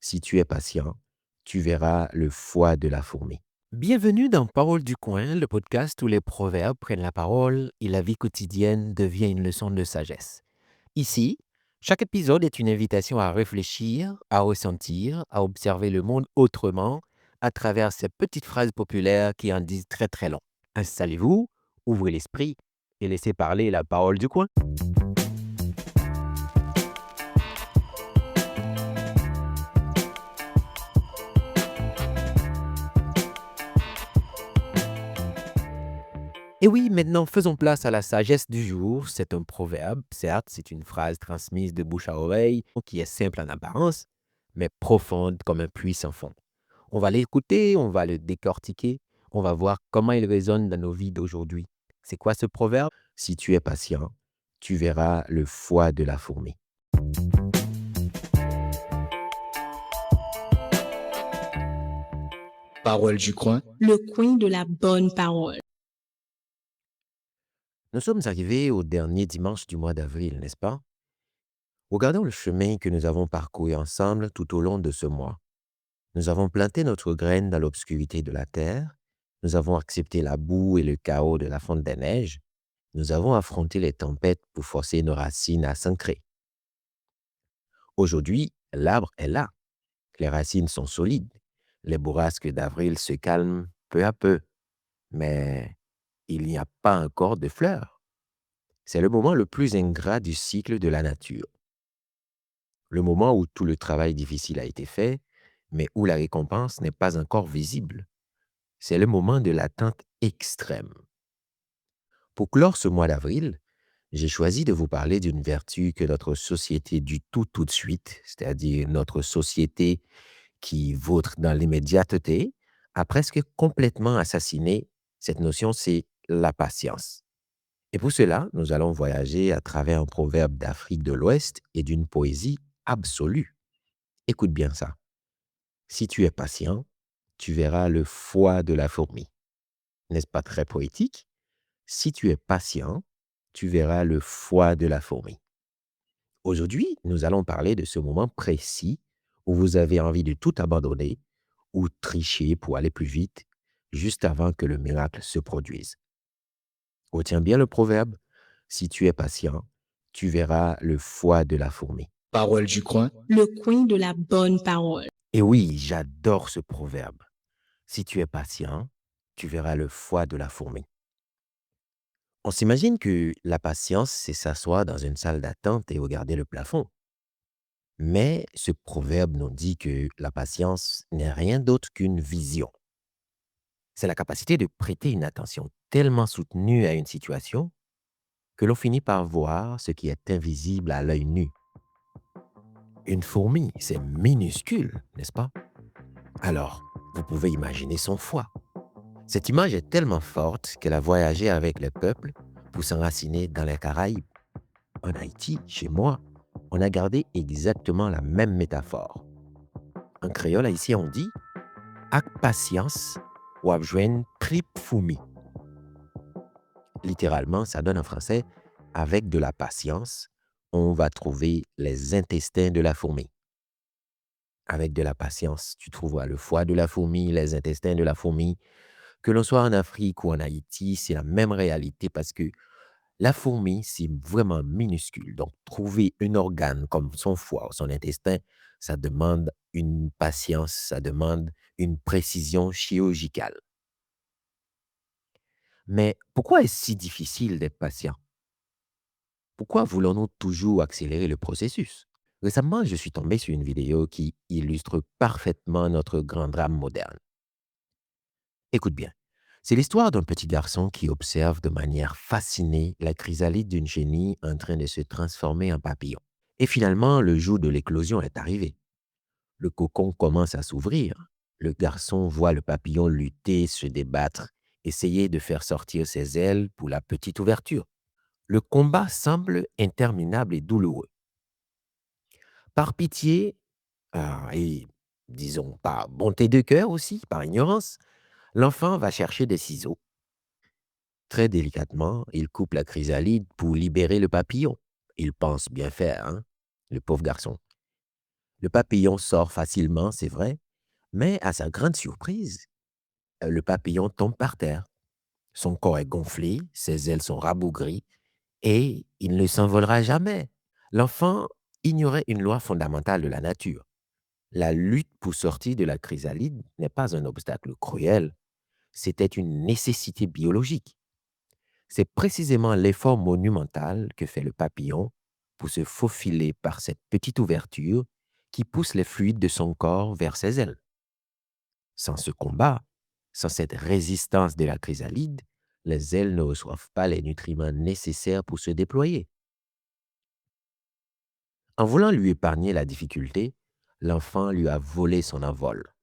Si tu es patient, tu verras le foie de la fourmi. Bienvenue dans Parole du coin, le podcast où les proverbes prennent la parole et la vie quotidienne devient une leçon de sagesse. Ici, chaque épisode est une invitation à réfléchir, à ressentir, à observer le monde autrement à travers ces petites phrases populaires qui en disent très très long. Installez-vous, ouvrez l'esprit et laissez parler la parole du coin. Et oui, maintenant faisons place à la sagesse du jour. C'est un proverbe, certes, c'est une phrase transmise de bouche à oreille qui est simple en apparence, mais profonde comme un puits sans fond. On va l'écouter, on va le décortiquer, on va voir comment il résonne dans nos vies d'aujourd'hui. C'est quoi ce proverbe? Si tu es patient, tu verras le foie de la fourmi. Parole du coin. Le coin de la bonne parole. Nous sommes arrivés au dernier dimanche du mois d'avril, n'est-ce pas? Regardons le chemin que nous avons parcouru ensemble tout au long de ce mois. Nous avons planté notre graine dans l'obscurité de la terre. Nous avons accepté la boue et le chaos de la fonte des neiges. Nous avons affronté les tempêtes pour forcer nos racines à s'ancrer. Aujourd'hui, l'arbre est là. Les racines sont solides. Les bourrasques d'avril se calment peu à peu. Mais il n'y a pas encore de fleurs. C'est le moment le plus ingrat du cycle de la nature. Le moment où tout le travail difficile a été fait, mais où la récompense n'est pas encore visible. C'est le moment de l'attente extrême. Pour clore ce mois d'avril, j'ai choisi de vous parler d'une vertu que notre société du tout de suite, c'est-à-dire notre société qui vautre dans l'immédiateté, a presque complètement assassiné. Cette notion, c'est la patience. Et pour cela, nous allons voyager à travers un proverbe d'Afrique de l'Ouest et d'une poésie absolue. Écoute bien ça. Si tu es patient, tu verras le foie de la fourmi. N'est-ce pas très poétique? Si tu es patient, tu verras le foie de la fourmi. Aujourd'hui, nous allons parler de ce moment précis où vous avez envie de tout abandonner ou tricher pour aller plus vite, juste avant que le miracle se produise. Retiens bien le proverbe, si tu es patient, tu verras le foie de la fourmi. Parole du coin. Le coin de la bonne parole. Et oui, j'adore ce proverbe. Si tu es patient, tu verras le foie de la fourmi. On s'imagine que la patience, c'est s'asseoir dans une salle d'attente et regarder le plafond. Mais ce proverbe nous dit que la patience n'est rien d'autre qu'une vision. C'est la capacité de prêter une attention tellement soutenue à une situation que l'on finit par voir ce qui est invisible à l'œil nu. Une fourmi, c'est minuscule, n'est-ce pas? Alors, vous pouvez imaginer son foie. Cette image est tellement forte qu'elle a voyagé avec les peuples pour s'enraciner dans les Caraïbes. En Haïti, chez moi, on a gardé exactement la même métaphore. En créole haïtien, on dit « Ak patience, wap jwen trip foumi ». Littéralement, ça donne en français « Avec de la patience, on va trouver les intestins de la fourmi ». Avec de la patience, tu trouveras le foie de la fourmi, les intestins de la fourmi. Que l'on soit en Afrique ou en Haïti, c'est la même réalité parce que la fourmi, c'est vraiment minuscule. Donc, trouver un organe comme son foie ou son intestin, ça demande une patience, ça demande une précision chirurgicale. Mais pourquoi est-ce si difficile d'être patient? Pourquoi voulons-nous toujours accélérer le processus? Récemment, je suis tombé sur une vidéo qui illustre parfaitement notre grand drame moderne. Écoute bien. C'est l'histoire d'un petit garçon qui observe de manière fascinée la chrysalide d'une chenille en train de se transformer en papillon. Et finalement, le jour de l'éclosion est arrivé. Le cocon commence à s'ouvrir. Le garçon voit le papillon lutter, se débattre, essayer de faire sortir ses ailes pour la petite ouverture. Le combat semble interminable et douloureux. Par pitié, et disons par bonté de cœur aussi, par ignorance, l'enfant va chercher des ciseaux. Très délicatement, il coupe la chrysalide pour libérer le papillon. Il pense bien faire, hein, le pauvre garçon. Le papillon sort facilement, c'est vrai, mais à sa grande surprise, le papillon tombe par terre. Son corps est gonflé, ses ailes sont rabougries et il ne s'envolera jamais. L'enfant ignorait une loi fondamentale de la nature. La lutte pour sortir de la chrysalide n'est pas un obstacle cruel, c'était une nécessité biologique. C'est précisément l'effort monumental que fait le papillon pour se faufiler par cette petite ouverture qui pousse les fluides de son corps vers ses ailes. Sans ce combat, sans cette résistance de la chrysalide, les ailes ne reçoivent pas les nutriments nécessaires pour se déployer. En voulant lui épargner la difficulté, l'enfant lui a volé son envol.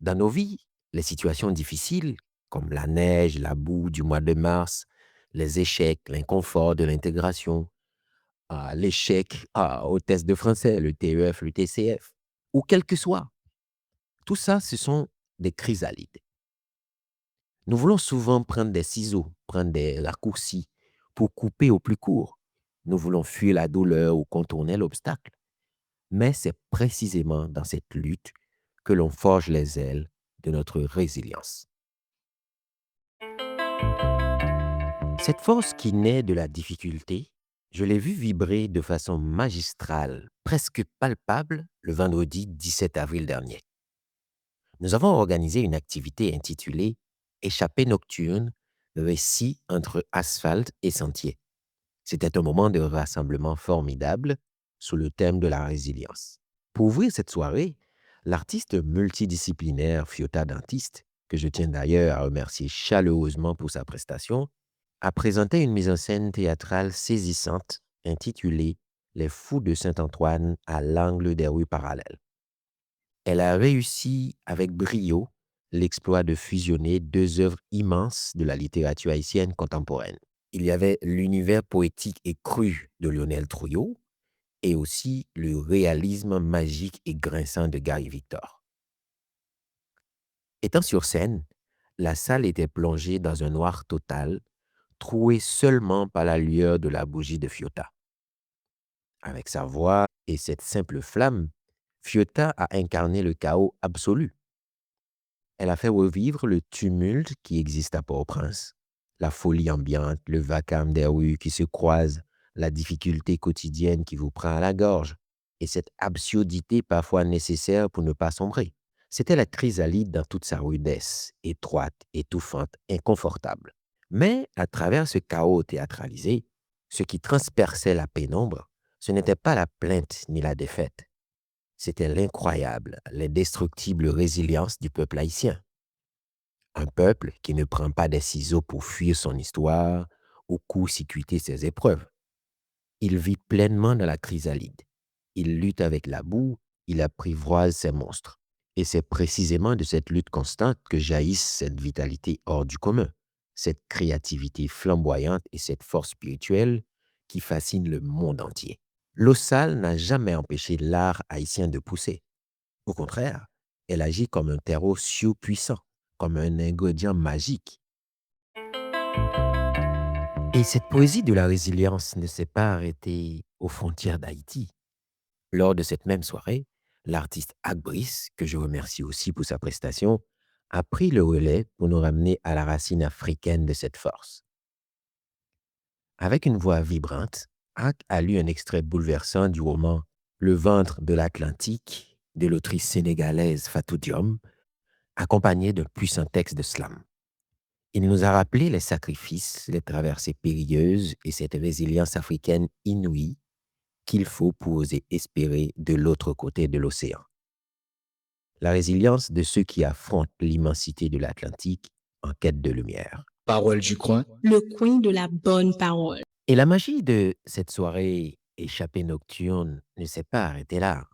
Dans nos vies, les situations difficiles, comme la neige, la boue du mois de mars, les échecs, l'inconfort de l'intégration, l'échec au test de français, le TEF, le TCF, ou quel que soit, tout ça, ce sont des chrysalides. Nous voulons souvent prendre des ciseaux, prendre des raccourcis pour couper au plus court. Nous voulons fuir la douleur ou contourner l'obstacle. Mais c'est précisément dans cette lutte que l'on forge les ailes de notre résilience. Cette force qui naît de la difficulté, je l'ai vue vibrer de façon magistrale, presque palpable, le vendredi 17 avril dernier. Nous avons organisé une activité intitulée Échappée nocturne, récit entre asphalte et sentier. C'était un moment de rassemblement formidable sous le thème de la résilience. Pour ouvrir cette soirée, l'artiste multidisciplinaire Fiota Dentiste, que je tiens d'ailleurs à remercier chaleureusement pour sa prestation, a présenté une mise en scène théâtrale saisissante intitulée Les Fous de Saint-Antoine à l'angle des rues parallèles. Elle a réussi avec brio l'exploit de fusionner deux œuvres immenses de la littérature haïtienne contemporaine. Il y avait l'univers poétique et cru de Lionel Trouillot et aussi le réalisme magique et grinçant de Gary Victor. Étant sur scène, la salle était plongée dans un noir total, troué seulement par la lueur de la bougie de Fiota. Avec sa voix et cette simple flamme, Fiota a incarné le chaos absolu. Elle a fait revivre le tumulte qui existe à Port-au-Prince, la folie ambiante, le vacarme des rues qui se croisent, la difficulté quotidienne qui vous prend à la gorge, et cette absurdité parfois nécessaire pour ne pas sombrer. C'était la chrysalide dans toute sa rudesse, étroite, étouffante, inconfortable. Mais à travers ce chaos théâtralisé, ce qui transperçait la pénombre, ce n'était pas la plainte ni la défaite. C'était l'incroyable, l'indestructible résilience du peuple haïtien. Un peuple qui ne prend pas des ciseaux pour fuir son histoire ou court-circuiter ses épreuves. Il vit pleinement dans la chrysalide. Il lutte avec la boue, il apprivoise ses monstres. Et c'est précisément de cette lutte constante que jaillissent cette vitalité hors du commun, cette créativité flamboyante et cette force spirituelle qui fascine le monde entier. L'eau sale n'a jamais empêché l'art haïtien de pousser. Au contraire, elle agit comme un terreau surpuissant, comme un ingrédient magique. Et cette poésie de la résilience ne s'est pas arrêtée aux frontières d'Haïti. Lors de cette même soirée, l'artiste Akbris, que je remercie aussi pour sa prestation, a pris le relais pour nous ramener à la racine africaine de cette force. Avec une voix vibrante, Ak a lu un extrait bouleversant du roman Le ventre de l'Atlantique de l'autrice sénégalaise Fatou Diom, accompagné d'un puissant texte de slam. Il nous a rappelé les sacrifices, les traversées périlleuses et cette résilience africaine inouïe qu'il faut pour oser espérer de l'autre côté de l'océan. La résilience de ceux qui affrontent l'immensité de l'Atlantique en quête de lumière. Parole du coin. Le coin de la bonne parole. Et la magie de cette soirée échappée nocturne ne s'est pas arrêtée là.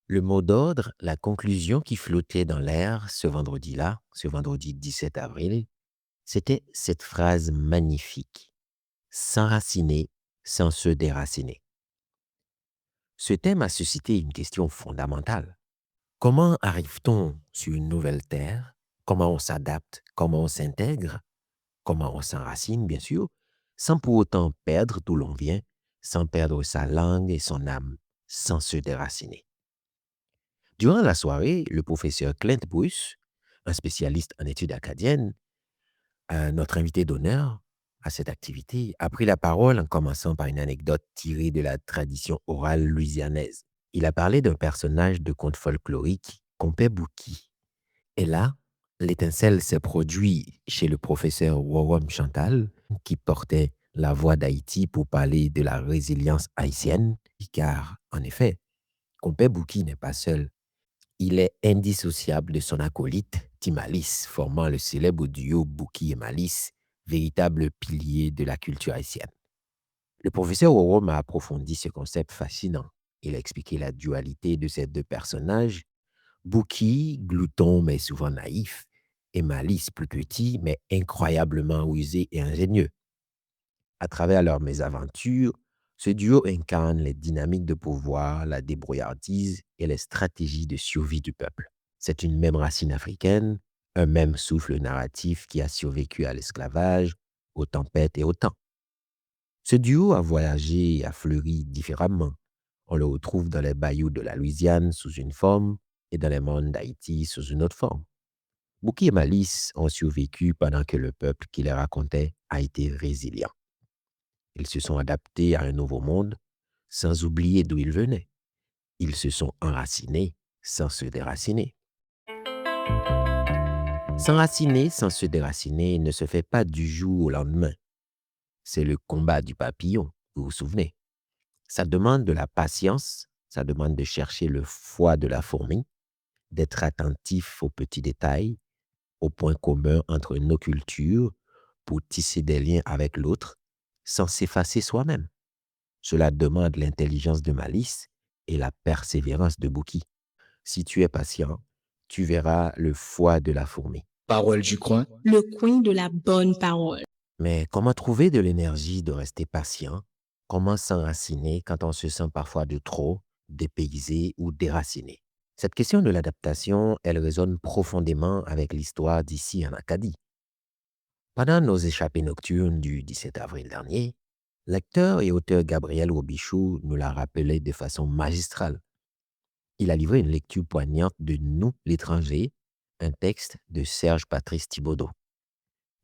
Le mot d'ordre, la conclusion qui flottait dans l'air ce vendredi-là, ce vendredi 17 avril, c'était cette phrase magnifique: s'enraciner sans se déraciner. Ce thème a suscité une question fondamentale. Comment arrive-t-on sur une nouvelle terre? Comment on s'adapte? Comment on s'intègre? Comment on s'enracine, bien sûr, sans pour autant perdre d'où l'on vient, sans perdre sa langue et son âme, sans se déraciner. Durant la soirée, le professeur Clint Bruce, un spécialiste en études acadiennes, notre invité d'honneur à cette activité, a pris la parole en commençant par une anecdote tirée de la tradition orale louisianaise. Il a parlé d'un personnage de conte folklorique, Compé Bouki. Et là, l'étincelle s'est produite chez le professeur Worom Chantal, qui portait la voix d'Haïti pour parler de la résilience haïtienne, car, en effet, Compé Bouki n'est pas seul. Il est indissociable de son acolyte, Timalis, formant le célèbre duo Bouki et Malice, véritable pilier de la culture haïtienne. Le professeur Worom a approfondi ce concept fascinant. Il a expliqué la dualité de ces deux personnages, Bouki, glouton mais souvent naïf, et Malice, plus petit mais incroyablement rusé et ingénieux. À travers leurs mésaventures, ce duo incarne les dynamiques de pouvoir, la débrouillardise et les stratégies de survie du peuple. C'est une même racine africaine, un même souffle narratif qui a survécu à l'esclavage, aux tempêtes et au temps. Ce duo a voyagé et a fleuri différemment. On le retrouve dans les bayous de la Louisiane sous une forme et dans les mondes d'Haïti sous une autre forme. Bouki et Malice ont survécu pendant que le peuple qui les racontait a été résilient. Ils se sont adaptés à un nouveau monde sans oublier d'où ils venaient. Ils se sont enracinés sans se déraciner. S'enraciner sans se déraciner ne se fait pas du jour au lendemain. C'est le combat du papillon, vous vous souvenez. Ça demande de la patience, ça demande de chercher le foie de la fourmi, d'être attentif aux petits détails, aux points communs entre nos cultures pour tisser des liens avec l'autre sans s'effacer soi-même. Cela demande l'intelligence de Malice et la persévérance de Bouki. Si tu es patient, tu verras le foie de la fourmi. Parole du coin. Le coin de la bonne parole. Mais comment trouver de l'énergie de rester patient? Comment s'enraciner quand on se sent parfois de trop, dépaysé ou déraciné? Cette question de l'adaptation, elle résonne profondément avec l'histoire d'ici en Acadie. Pendant nos échappées nocturnes du 17 avril dernier, l'acteur et auteur Gabriel Robichaud nous l'a rappelé de façon magistrale. Il a livré une lecture poignante de Nous, l'étranger, un texte de Serge Patrice Thibaudot.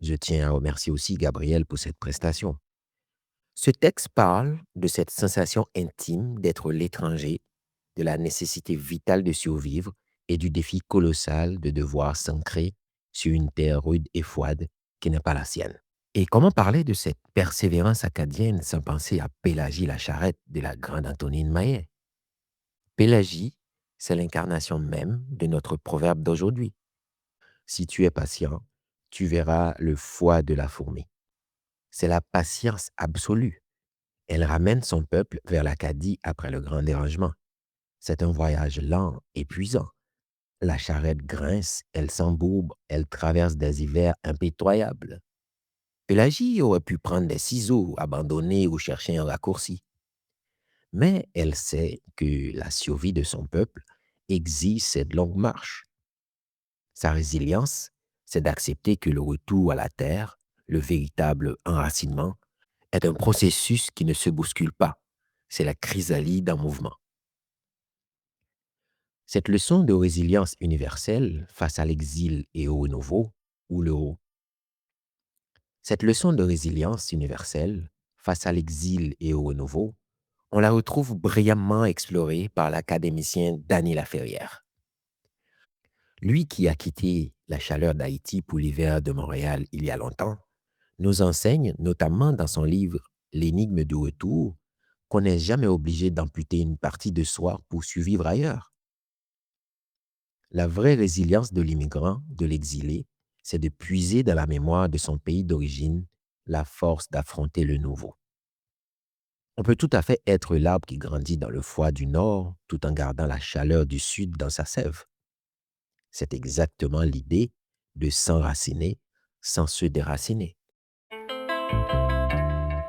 Je tiens à remercier aussi Gabriel pour cette prestation. Ce texte parle de cette sensation intime d'être l'étranger, de la nécessité vitale de survivre et du défi colossal de devoir s'ancrer sur une terre rude et froide qui n'est pas la sienne. Et comment parler de cette persévérance acadienne sans penser à Pélagie la charrette de la grande Antonine Maillet? Pélagie, c'est l'incarnation même de notre proverbe d'aujourd'hui. Si tu es patient, tu verras le foie de la fourmi. C'est la patience absolue. Elle ramène son peuple vers l'Acadie après le grand dérangement. C'est un voyage lent, épuisant. La charrette grince, elle s'embourbe, elle traverse des hivers impitoyables. Pélagie aurait pu prendre des ciseaux, abandonner ou chercher un raccourci. Mais elle sait que la survie de son peuple exige cette longue marche. Sa résilience, c'est d'accepter que le retour à la terre, le véritable enracinement, est un processus qui ne se bouscule pas. C'est la chrysalide en mouvement. Cette leçon de résilience universelle face à l'exil et au renouveau, ou le Cette leçon de résilience universelle face à l'exil et au renouveau, on la retrouve brillamment explorée par l'académicien Dany Laferrière. Lui qui a quitté la chaleur d'Haïti pour l'hiver de Montréal il y a longtemps, nous enseigne, notamment dans son livre L'énigme du retour, qu'on n'est jamais obligé d'amputer une partie de soi pour survivre ailleurs. La vraie résilience de l'immigrant, de l'exilé, c'est de puiser dans la mémoire de son pays d'origine la force d'affronter le nouveau. On peut tout à fait être l'arbre qui grandit dans le froid du nord tout en gardant la chaleur du sud dans sa sève. C'est exactement l'idée de s'enraciner sans se déraciner.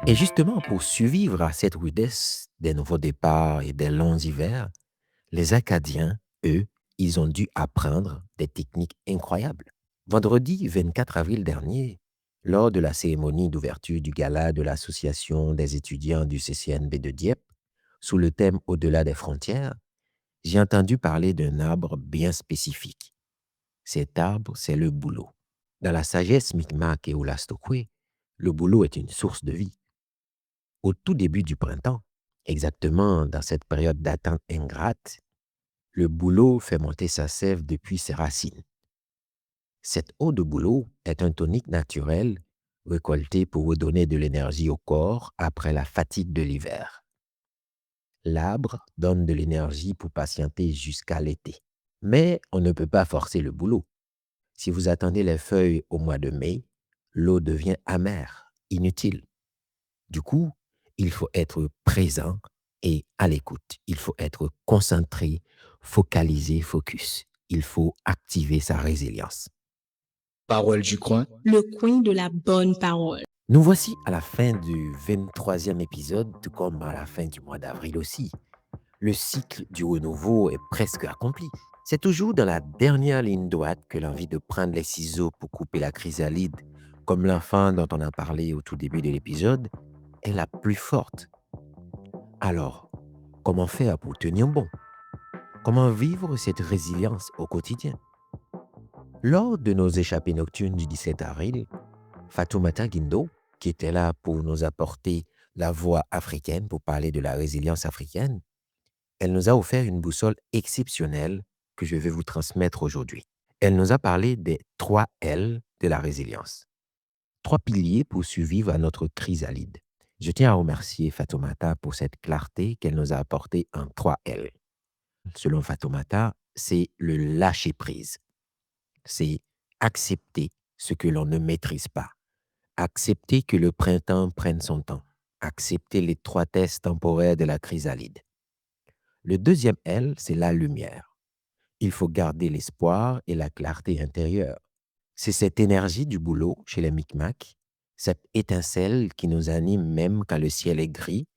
Et justement, pour survivre à cette rudesse des nouveaux départs et des longs hivers, les Acadiens, eux, ils ont dû apprendre des techniques incroyables. Vendredi 24 avril dernier, lors de la cérémonie d'ouverture du gala de l'Association des étudiants du CCNB de Dieppe, sous le thème Au-delà des frontières, j'ai entendu parler d'un arbre bien spécifique. Cet arbre, c'est le bouleau. Dans la sagesse Mi'kmaq et Oulastokwe, le bouleau est une source de vie. Au tout début du printemps, exactement dans cette période d'attente ingrate, le bouleau fait monter sa sève depuis ses racines. Cette eau de bouleau est un tonique naturel récolté pour redonner de l'énergie au corps après la fatigue de l'hiver. L'arbre donne de l'énergie pour patienter jusqu'à l'été. Mais on ne peut pas forcer le bouleau. Si vous attendez les feuilles au mois de mai, l'eau devient amère, inutile. Du coup, il faut être présent et à l'écoute. Il faut être concentré, focalisé, focus. Il faut activer sa résilience. Parole du coin. Le coin de la bonne parole. Nous voici à la fin du 23e épisode, tout comme à la fin du mois d'avril aussi. Le cycle du renouveau est presque accompli. C'est toujours dans la dernière ligne droite que l'envie de prendre les ciseaux pour couper la chrysalide, comme l'enfant dont on a parlé au tout début de l'épisode, est la plus forte. Alors, comment faire pour tenir bon? Comment vivre cette résilience au quotidien? Lors de nos échappées nocturnes du 17 avril, Fatoumata Guindo, qui était là pour nous apporter la voix africaine, pour parler de la résilience africaine, elle nous a offert une boussole exceptionnelle que je vais vous transmettre aujourd'hui. Elle nous a parlé des 3 L de la résilience. 3 piliers pour survivre à notre chrysalide. Je tiens à remercier Fatoumata pour cette clarté qu'elle nous a apportée en 3 L. Selon Fatoumata, c'est le lâcher-prise. C'est accepter ce que l'on ne maîtrise pas. Accepter que le printemps prenne son temps. Accepter l'étroitesse temporaire de la chrysalide. Le deuxième L, c'est la lumière. Il faut garder l'espoir et la clarté intérieure. C'est cette énergie du boulot chez les Micmacs, cette étincelle qui nous anime même quand le ciel est gris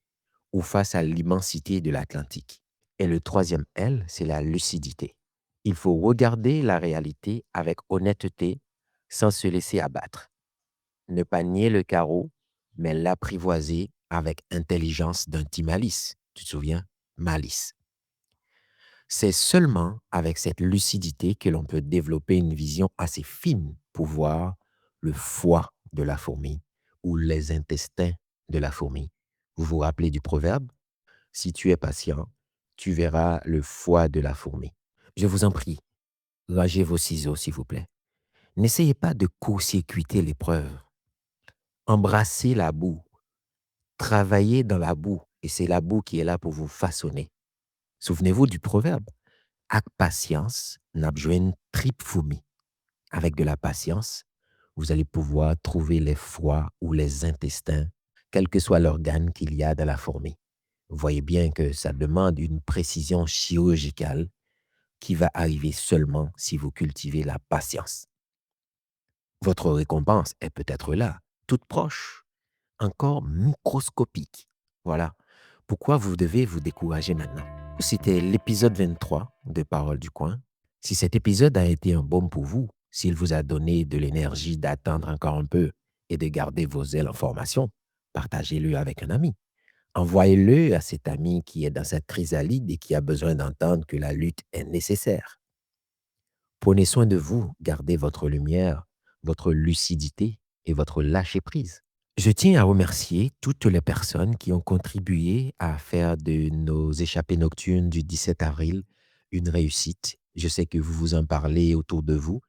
ou face à l'immensité de l'Atlantique. Et le troisième L, c'est la lucidité. Il faut regarder la réalité avec honnêteté sans se laisser abattre. Ne pas nier le carreau, mais l'apprivoiser avec intelligence d'un petit malice. Tu te souviens? Malice. C'est seulement avec cette lucidité que l'on peut développer une vision assez fine pour voir le foie de la fourmi ou les intestins de la fourmi. Vous vous rappelez du proverbe? Si tu es patient, tu verras le foie de la fourmi. Je vous en prie, rangez vos ciseaux, s'il vous plaît. N'essayez pas de court-circuiter l'épreuve. Embrassez la boue. Travaillez dans la boue et c'est la boue qui est là pour vous façonner. Souvenez-vous du proverbe. Avec patience, n'a joine tripe fourmi. Avec de la patience, vous allez pouvoir trouver les foies ou les intestins, quel que soit l'organe qu'il y a dans la fourmi. Vous voyez bien que ça demande une précision chirurgicale qui va arriver seulement si vous cultivez la patience. Votre récompense est peut-être là, toute proche, encore microscopique. Voilà pourquoi vous devez vous décourager maintenant. C'était l'épisode 23 de Parole du coin. Si cet épisode a été un baume pour vous, s'il vous a donné de l'énergie d'attendre encore un peu et de garder vos ailes en formation, partagez-le avec un ami. Envoyez-le à cet ami qui est dans cette chrysalide et qui a besoin d'entendre que la lutte est nécessaire. Prenez soin de vous, gardez votre lumière, votre lucidité et votre lâcher-prise. Je tiens à remercier toutes les personnes qui ont contribué à faire de nos échappées nocturnes du 17 avril une réussite. Je sais que vous vous en parlez autour de vous.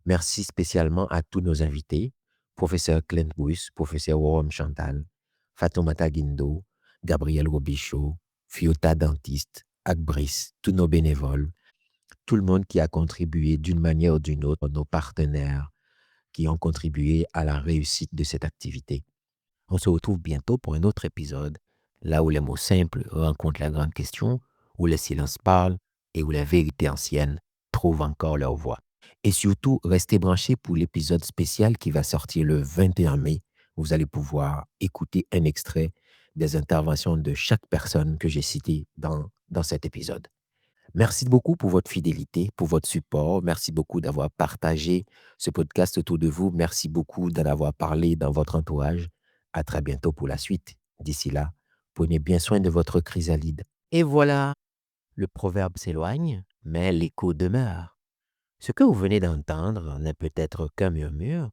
Merci spécialement à tous nos invités, professeur Clint Bruce, professeur Worom Chantal, Fatoumata Guindo, Gabriel Robichaud, Fiota Dentiste, Akbrice, tous nos bénévoles, tout le monde qui a contribué d'une manière ou d'une autre, nos partenaires qui ont contribué à la réussite de cette activité. On se retrouve bientôt pour un autre épisode, là où les mots simples rencontrent la grande question, où le silence parle et où la vérité ancienne trouve encore leur voix. Et surtout, restez branchés pour l'épisode spécial qui va sortir le 21 mai. Vous allez pouvoir écouter un extrait des interventions de chaque personne que j'ai citée dans cet épisode. Merci beaucoup pour votre fidélité, pour votre support. Merci beaucoup d'avoir partagé ce podcast autour de vous. Merci beaucoup d'en avoir parlé dans votre entourage. À très bientôt pour la suite. D'ici là, prenez bien soin de votre chrysalide. Et voilà, le proverbe s'éloigne, mais l'écho demeure. Ce que vous venez d'entendre n'est peut-être qu'un murmure,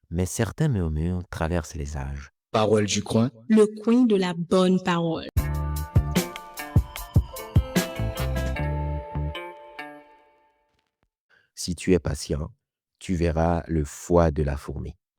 mais certains murmures traversent les âges. Parole du coin. Le coin de la bonne parole. Si tu es patient, tu verras le foie de la fourmi.